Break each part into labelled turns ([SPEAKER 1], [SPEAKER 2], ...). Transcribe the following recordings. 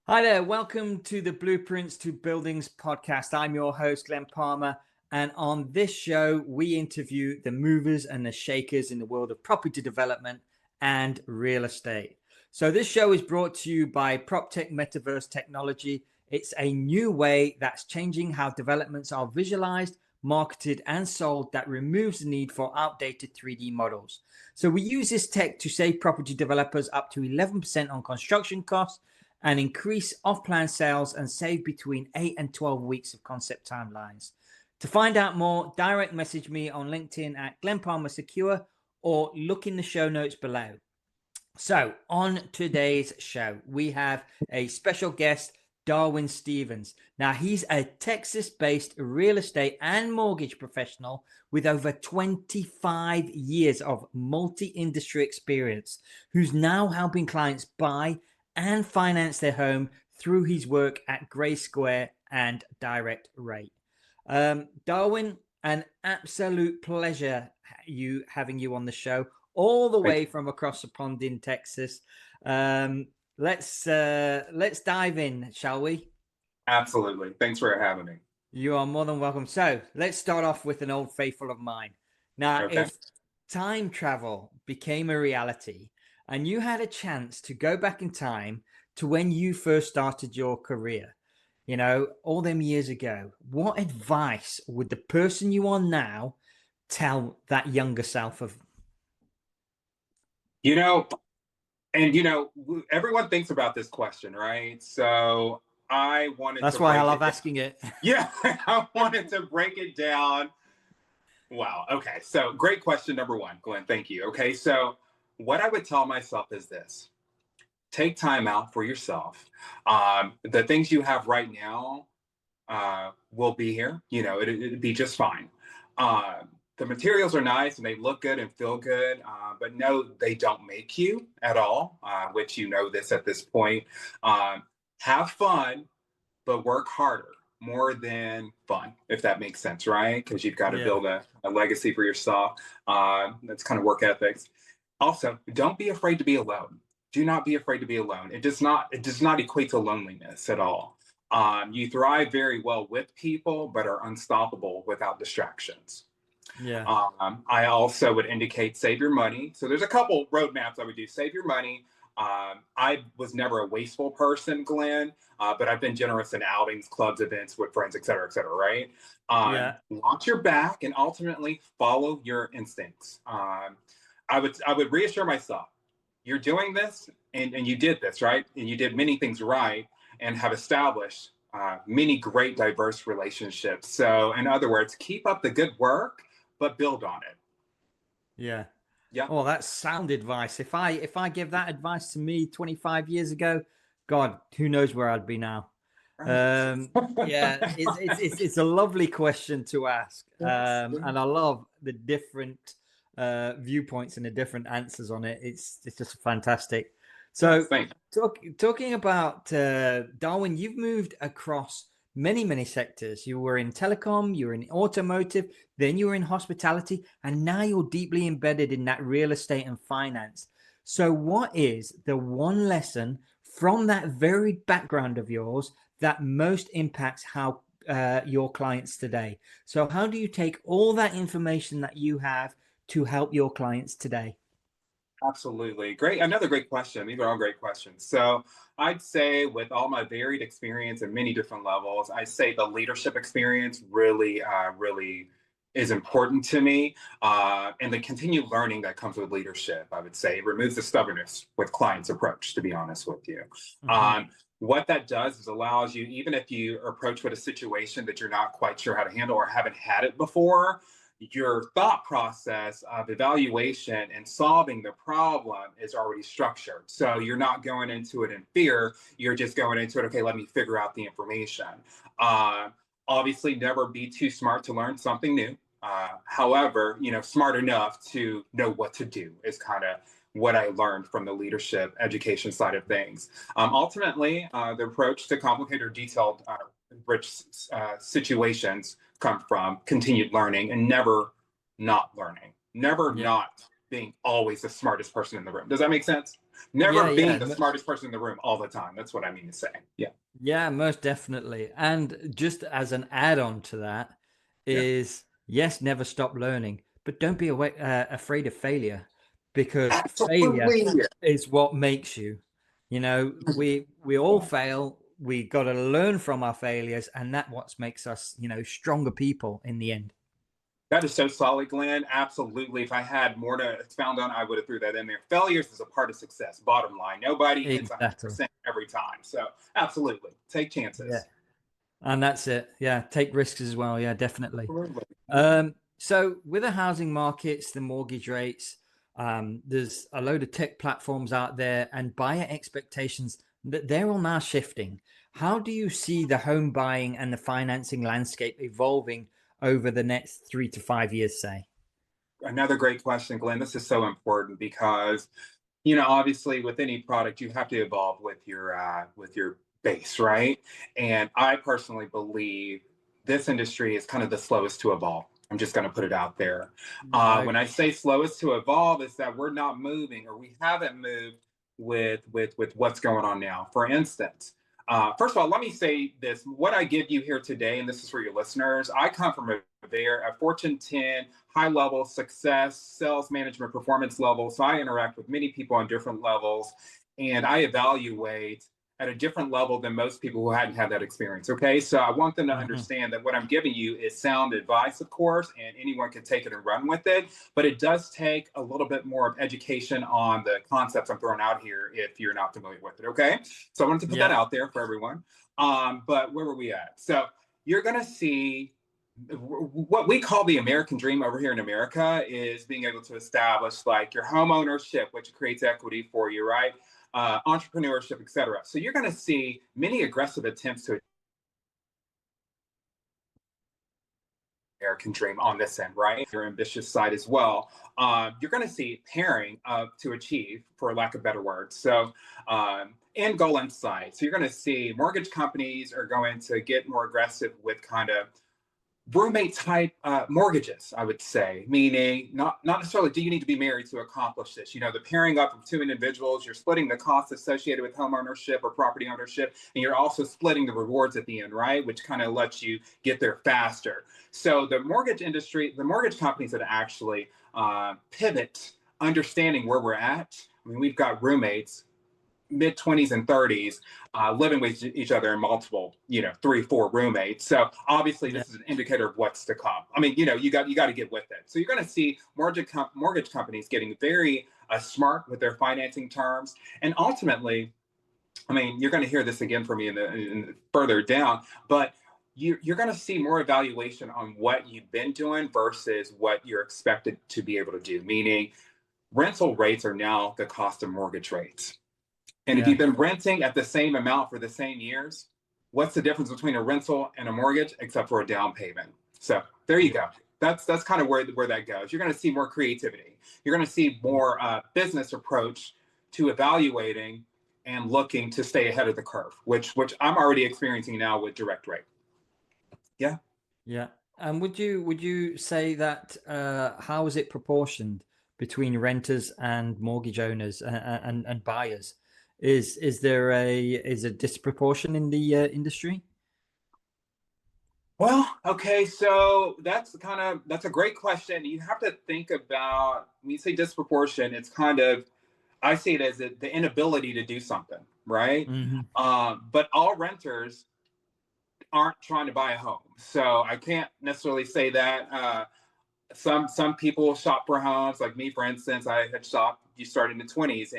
[SPEAKER 1] Hi there, welcome to the Blueprints to Buildings podcast. I'm your host, Glen Palmer, and on this show, we interview the movers and the shakers in the world of property development and real estate. So, this show is brought to you by PropTech Metaverse Technology. It's a new way that's changing how developments are visualized, marketed, and sold that removes the need for outdated 3D models. So, we use this tech to save property developers up to 11% on construction costs and increase off-plan sales and save between 8 and 12 weeks of concept timelines. To find out more, direct message me on LinkedIn at Glen Palmer Secure or look in the show notes below. So on today's show, we have a special guest, Darwin Stephens. Now, he's a Texas-based real estate and mortgage professional with over 25 years of multi-industry experience, who's now helping clients buy and finance their home through his work at Gray Square and Direct Rate. Darwin, an absolute pleasure having you on the show, all the way from across the pond in Texas. Let's dive in, shall we?
[SPEAKER 2] Absolutely. Thanks for having me.
[SPEAKER 1] You are more than welcome. So let's start off with an old faithful of mine. Now,
[SPEAKER 2] Okay.
[SPEAKER 1] if time travel became a reality and you had a chance to go back in time to when you first started your career, all them years ago, what advice would the person you are now tell that younger self of?
[SPEAKER 2] You know, everyone thinks about this question, right? So I wanted
[SPEAKER 1] That's
[SPEAKER 2] to
[SPEAKER 1] why I
[SPEAKER 2] break
[SPEAKER 1] love
[SPEAKER 2] it.
[SPEAKER 1] asking it.
[SPEAKER 2] Yeah, I wanted to break it down. Wow. Okay. So great question, number one, Glenn. Thank you. Okay. So what I would tell myself is this: take time out for yourself. The things you have right now will be here. It'd be just fine. The materials are nice and they look good and feel good, but no, they don't make you at all, which you know this at this point. Um, have fun, but work harder more than fun, if that makes sense, right? Because you've got to
[SPEAKER 1] Yeah.
[SPEAKER 2] build a legacy for yourself. That's kind of work ethics. Also, don't be afraid to be alone. Do not be afraid to be alone. It does not equate to loneliness at all. You thrive very well with people, but are unstoppable without distractions.
[SPEAKER 1] Yeah.
[SPEAKER 2] I also would indicate save your money. So there's a couple roadmaps I would do. Save your money. I was never a wasteful person, Glenn, but I've been generous in outings, clubs, events with friends, et cetera, right?
[SPEAKER 1] Yeah.
[SPEAKER 2] Launch your back and ultimately follow your instincts. I would reassure myself, you're doing this and you did this, right? And you did many things right and have established many great diverse relationships. So in other words, keep up the good work, but build on it.
[SPEAKER 1] Yeah.
[SPEAKER 2] Yeah.
[SPEAKER 1] Oh, that's sound advice. If I give that advice to me 25 years ago, God, who knows where I'd be now.
[SPEAKER 2] Right.
[SPEAKER 1] Yeah, it's a lovely question to ask.
[SPEAKER 2] Yes.
[SPEAKER 1] And I love the different viewpoints and the different answers on it. It's just fantastic. So
[SPEAKER 2] Yes. Thanks.
[SPEAKER 1] talking about Darwin, you've moved across many sectors. You were in telecom, you were in automotive, then you were in hospitality, and now you're deeply embedded in that real estate and finance. So what is the one lesson from that varied background of yours that most impacts how your clients today? So how do you take all that information that you have to help your clients today?
[SPEAKER 2] Absolutely. Great. Another great question. These are all great questions. So I'd say with all my varied experience at many different levels, I say the leadership experience really is important to me. And the continued learning that comes with leadership, I would say, removes the stubbornness with clients' approach, to be honest with you.
[SPEAKER 1] Mm-hmm.
[SPEAKER 2] What that does is allows you, even if you approach with a situation that you're not quite sure how to handle or haven't had it before, your thought process of evaluation and solving the problem is already structured. So you're not going into it in fear. You're just going into it, okay, let me figure out the information. Uh, Obviously, never be too smart to learn something new. However, smart enough to know what to do is kind of what I learned from the leadership education side of things. Ultimately, the approach to complicated or detailed rich situations come from continued learning and never not learning, never
[SPEAKER 1] Yeah.
[SPEAKER 2] not being always the smartest person in the room. Does that make sense? Never
[SPEAKER 1] Yeah,
[SPEAKER 2] being
[SPEAKER 1] yeah.
[SPEAKER 2] the smartest person in the room all the time. That's what I mean to say. Yeah.
[SPEAKER 1] Yeah, most definitely. And just as an add-on to that
[SPEAKER 2] Yeah.
[SPEAKER 1] is, yes, never stop learning, but don't be afraid of failure, because failure
[SPEAKER 2] Absolutely.
[SPEAKER 1] is what makes you. You know, we all fail. We got to learn from our failures, and that what makes us, stronger people in the end.
[SPEAKER 2] That is so solid, Glenn. Absolutely. If I had more to expound on, I would have threw that in there. Failures is a part of success. Bottom line, nobody hits
[SPEAKER 1] Exactly.
[SPEAKER 2] 100% every time. So absolutely, take
[SPEAKER 1] Yeah.
[SPEAKER 2] chances.
[SPEAKER 1] And that's it. Yeah, take risks as well. Yeah, definitely.
[SPEAKER 2] Absolutely.
[SPEAKER 1] So with the housing markets, the mortgage rates, there's a load of tech platforms out there, and buyer expectations that they're all now shifting. How do you see the home buying and the financing landscape evolving over the next 3 to 5 years, say?
[SPEAKER 2] Another great question, Glenn. This is so important because obviously with any product you have to evolve with your base, right? And I personally believe this industry is kind of the slowest to evolve. I'm just going to put it out there.
[SPEAKER 1] Right.
[SPEAKER 2] When I say slowest to evolve, is that we're not moving, or we haven't moved with what's going on now. For instance, first of all, let me say this: what I give you here today, and this is for your listeners. I come from a Fortune 10 high level success, sales management, performance level. So I interact with many people on different levels, and I evaluate at a different level than most people who hadn't had that experience. Okay. So I want them to
[SPEAKER 1] Mhm.
[SPEAKER 2] understand that what I'm giving you is sound advice, of course, and anyone can take it and run with it. But it does take a little bit more of education on the concepts I'm throwing out here if you're not familiar with it. Okay. So I wanted to put that
[SPEAKER 1] Yeah.
[SPEAKER 2] out there for everyone. But where were we at? So you're going to see what we call the American dream over here in America is being able to establish like your home ownership, which creates equity for you, right? Entrepreneurship, et cetera. So you're going to see many aggressive attempts to American dream on this end, right? Your ambitious side as well. You're going to see pairing to achieve, for lack of better words. So, and goal and sight. So you're going to see mortgage companies are going to get more aggressive with kind of roommate type mortgages, I would say, meaning not necessarily do you need to be married to accomplish this. The pairing up of two individuals, you're splitting the costs associated with home ownership or property ownership, and you're also splitting the rewards at the end, right? Which kind of lets you get there faster. So the mortgage industry, the mortgage companies that actually pivot, understanding where we're at. I mean, we've got roommates mid 20s and 30s living with each other in multiple 3 4 roommates. So obviously
[SPEAKER 1] Yeah.
[SPEAKER 2] this is an indicator of what's to come. I mean, you got to get with it. So you're going to see mortgage companies getting very smart with their financing terms, and ultimately, I mean, you're going to hear this again from me in further down, but you're going to see more evaluation on what you've been doing versus what you're expected to be able to do, meaning rental rates are now the cost of mortgage rates. And if
[SPEAKER 1] Yeah.
[SPEAKER 2] you've been renting at the same amount for the same years, what's the difference between a rental and a mortgage except for a down payment? So there you
[SPEAKER 1] Yeah.
[SPEAKER 2] go. That's kind of where that goes. You're going to see more creativity. You're going to see more business approach to evaluating and looking to stay ahead of the curve, which I'm already experiencing now with direct rate. Yeah.
[SPEAKER 1] Yeah. And would you say that how is it proportioned between renters and mortgage owners and buyers? Is there a disproportion in the industry?
[SPEAKER 2] Well, okay, so that's a great question. You have to think about when you say disproportion, it's kind of I see it as the inability to do something, right?
[SPEAKER 1] Hmm.
[SPEAKER 2] But all renters aren't trying to buy a home, so I can't necessarily say that. Some people shop for homes, like me, for instance. I had shopped. You started in the 20s,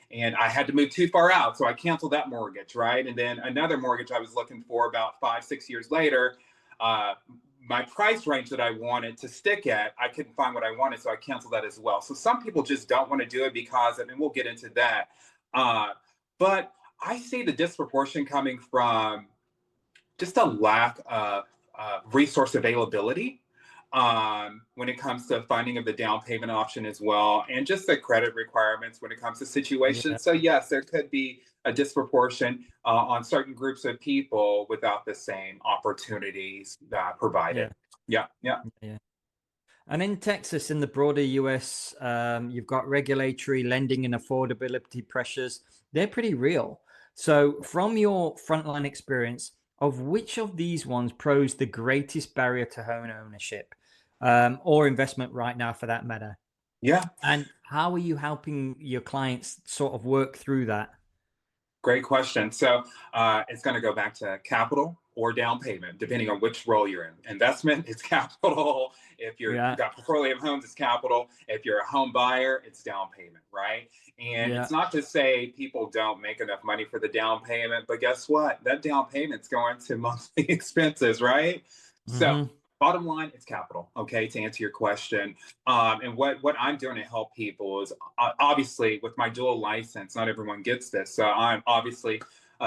[SPEAKER 2] and I had to move too far out, so I canceled that mortgage, right? And then another mortgage I was looking for about 5 6 years later. Uh, my price range that I wanted to stick at, I couldn't find what I wanted, so I canceled that as well. So some people just don't want to do it because, and we'll get into that. Uh, but I see the disproportion coming from just a lack of resource availability when it comes to funding of the down payment option as well, and just the credit requirements when it comes to
[SPEAKER 1] Yeah.
[SPEAKER 2] situations. So yes, there could be a disproportion on certain groups of people without the same opportunities
[SPEAKER 1] Yeah.
[SPEAKER 2] provided. Yeah, yeah.
[SPEAKER 1] Yeah. And in Texas, in the broader US, you've got regulatory lending and affordability pressures. They're pretty real. So, from your frontline experience, of which of these ones pose the greatest barrier to home ownership or investment right now, for that matter?
[SPEAKER 2] Yeah.
[SPEAKER 1] And how are you helping your clients sort of work through that?
[SPEAKER 2] Great question. So it's going to go back to capital or down payment, depending on which role you're in. Investment, it's capital. If you've
[SPEAKER 1] Yeah,
[SPEAKER 2] got portfolio of homes, it's capital. If you're a home buyer, it's down payment, right? And
[SPEAKER 1] yeah,
[SPEAKER 2] it's not to say people don't make enough money for the down payment, but guess what? That down payment's going to monthly expenses, right? So
[SPEAKER 1] hmm,
[SPEAKER 2] bottom line, it's capital. Okay, to answer your question, and what I'm doing to help people is obviously with my dual license. Not everyone gets this, so I'm obviously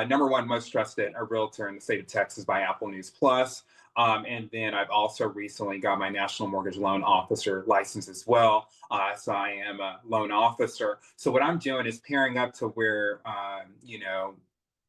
[SPEAKER 2] number one most trusted a realtor in the state of Texas by Apple News Plus. And then I've also recently got my National Mortgage Loan Officer license as well. So I am a loan officer. So what I'm doing is pairing up to where,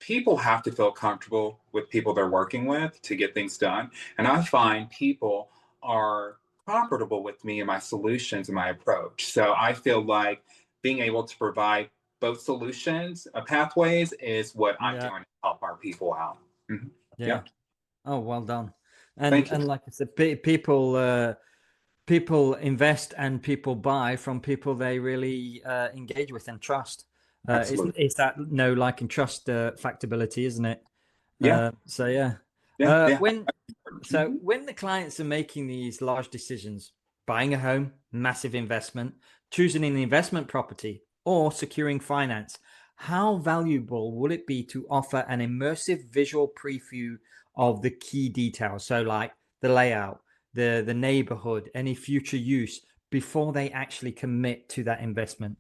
[SPEAKER 2] people have to feel comfortable with people they're working with to get things done. And I find people are comfortable with me and my solutions and my approach. So I feel like being able to provide both solutions, pathways is what I'm
[SPEAKER 1] yeah,
[SPEAKER 2] doing to help our people out. Mhm.
[SPEAKER 1] yeah.
[SPEAKER 2] Yep.
[SPEAKER 1] Oh, well done. And
[SPEAKER 2] Thank you.
[SPEAKER 1] and like I said, people invest and people buy from people they really engage with and trust.
[SPEAKER 2] Absolutely.
[SPEAKER 1] It's that know, like, and trust factability, isn't it?
[SPEAKER 2] Yeah.
[SPEAKER 1] So yeah.
[SPEAKER 2] Yeah. Yeah.
[SPEAKER 1] When so
[SPEAKER 2] Mhm.
[SPEAKER 1] when the clients are making these large decisions, buying a home, massive investment, choosing an investment property, or securing finance, how valuable will it be to offer an immersive visual preview of the key details? So like the layout, the neighborhood, any future use before they actually commit to that investment.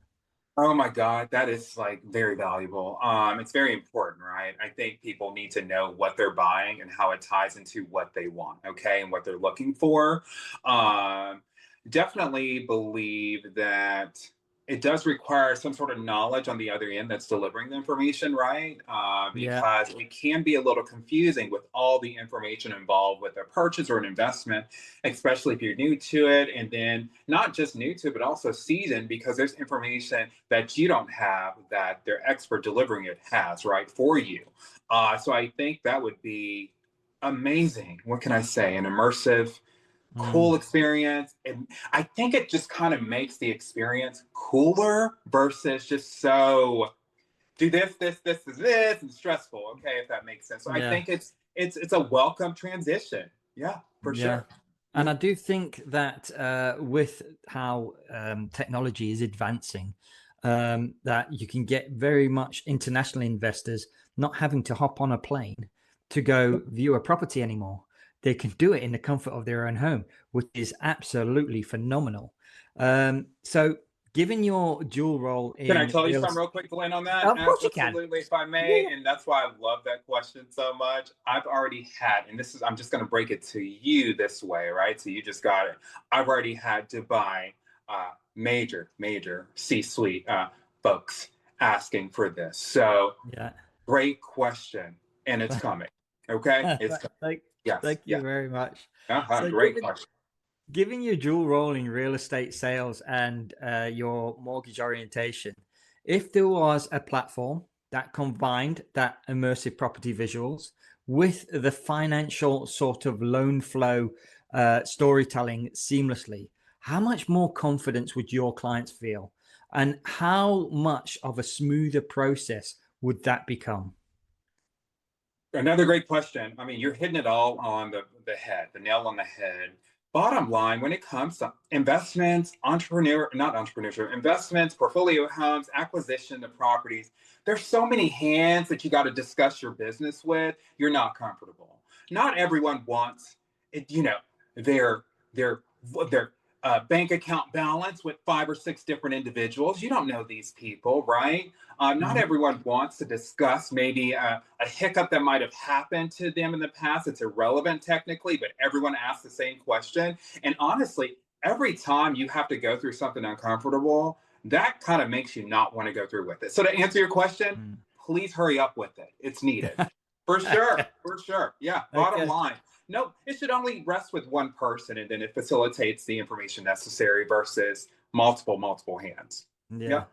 [SPEAKER 2] Oh my God, that is like very valuable. It's very important, right? I think people need to know what they're buying and how it ties into what they want, okay, and what they're looking for. Um, Definitely believe that it does require some sort of knowledge on the other end that's delivering the information, right?
[SPEAKER 1] Yeah,
[SPEAKER 2] Because it can be a little confusing with all the information involved with a purchase or an investment, especially if you're new to it, and then not just new to it, but also seasoned, because there's information that you don't have that their expert delivering it has, right, for you. So I think that would be amazing. What can I say? An immersive,
[SPEAKER 1] mm,
[SPEAKER 2] cool experience. And I think it just kind of makes the experience cooler versus just so do this, and stressful. Okay, if that makes sense. So I
[SPEAKER 1] yeah,
[SPEAKER 2] think it's a welcome transition. Yeah, for
[SPEAKER 1] yeah.
[SPEAKER 2] sure.
[SPEAKER 1] And
[SPEAKER 2] Yeah.
[SPEAKER 1] I do think that with how technology is advancing, that you can get very much international investors not having to hop on a plane to go view a property anymore. They can do it in the comfort of their own home, which is absolutely phenomenal. So, given your dual role
[SPEAKER 2] Can I
[SPEAKER 1] in
[SPEAKER 2] tell you
[SPEAKER 1] real
[SPEAKER 2] something
[SPEAKER 1] estate,
[SPEAKER 2] real quick, Glenn, on that?
[SPEAKER 1] of course you can.
[SPEAKER 2] Absolutely, if I
[SPEAKER 1] Yeah,
[SPEAKER 2] may.
[SPEAKER 1] yeah.
[SPEAKER 2] And that's why I love that question so much. I've already had, and this is, I'm just going to break it to you this way, right? So you just got it. I've already had Dubai major C-suite folks asking for this. So
[SPEAKER 1] Yeah.
[SPEAKER 2] great question. And it's coming. Okay? It's coming.
[SPEAKER 1] Thank,
[SPEAKER 2] Yes.
[SPEAKER 1] thank you
[SPEAKER 2] Yeah.
[SPEAKER 1] very much.
[SPEAKER 2] Uh-huh.
[SPEAKER 1] So,
[SPEAKER 2] Great question.
[SPEAKER 1] given your dual role in real estate sales and your mortgage orientation, if there was a platform that combined that immersive property visuals with the financial sort of loan flow storytelling seamlessly, how much more confidence would your clients feel? And how much of a smoother process would that become?
[SPEAKER 2] Another great question. I mean, you're hitting it all on the head, the nail on the head. Bottom line, when it comes to investments, not entrepreneurship, investments, portfolio homes, acquisition of properties, there's so many hands that you got to discuss your business with. You're not comfortable. Not everyone wants it, their their their bank account balance with 5 or 6 different individuals. You don't know these people, right? Not
[SPEAKER 1] Mhm.
[SPEAKER 2] everyone wants to discuss maybe a hiccup that might have happened to them in the past. It's irrelevant technically, but everyone asks the same question. And honestly, every time you have to go through something uncomfortable, that kind of makes you not want to go through with it. So to answer your question,
[SPEAKER 1] Mm.
[SPEAKER 2] please hurry up with it. It's needed. For sure. For sure. Yeah. Bottom
[SPEAKER 1] Okay.
[SPEAKER 2] line. no, it should only rest with one person, and then it facilitates the information necessary versus multiple hands.
[SPEAKER 1] Yeah.
[SPEAKER 2] Yeah.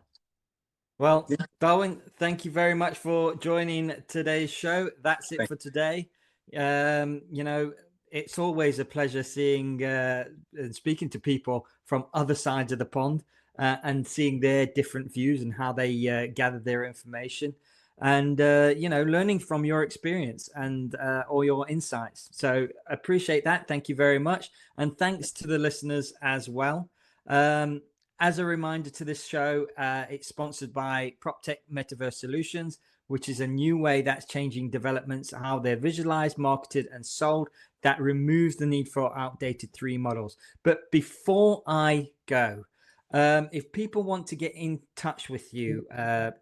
[SPEAKER 1] Well,
[SPEAKER 2] Yeah.
[SPEAKER 1] Darwin, thank you very much for joining today's show. That's it
[SPEAKER 2] Thank
[SPEAKER 1] for today. You know, it's always a pleasure seeing and speaking to people from other sides of the pond and seeing their different views and how they gather their information and, you know, learning from your experience and all your insights. So appreciate that. Thank you very much. And thanks to the listeners as well. Um, as a reminder to this show, it's sponsored by PropTech Metaverse Solutions, which is a new way that's changing developments, how they're visualized, marketed, and sold, that removes the need for outdated 3D models. But before I go, if people want to get in touch with you,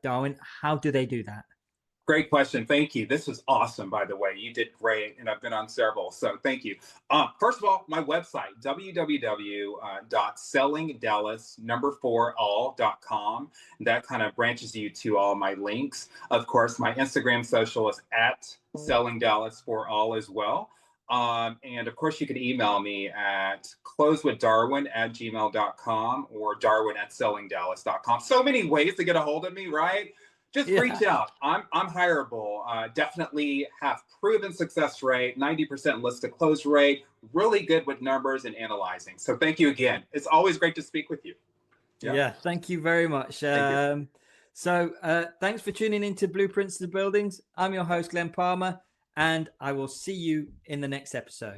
[SPEAKER 1] Darwin, how do they do that?
[SPEAKER 2] Great question. Thank you. This was awesome, by the way. You did great, and I've been on several, so thank you. First of all, my website, www.sellingdallas4all.com. That kind of branches you to all my links. Of course, my Instagram social is at sellingdallas4all as well. And of course, you can email me at closewithdarwin@gmail.com or darwin@sellingdallas.com. So many ways to get a hold of me, right? Just reach out. I'm hireable. Definitely have proven success rate, 90% list to close rate, really good with numbers and analyzing. So thank you again. It's always great to speak with you.
[SPEAKER 1] Yeah, thank you very much.
[SPEAKER 2] Thank you.
[SPEAKER 1] Thanks for tuning into Blueprints to Buildings. I'm your host, Glen Palmer, and I will see you in the next episode.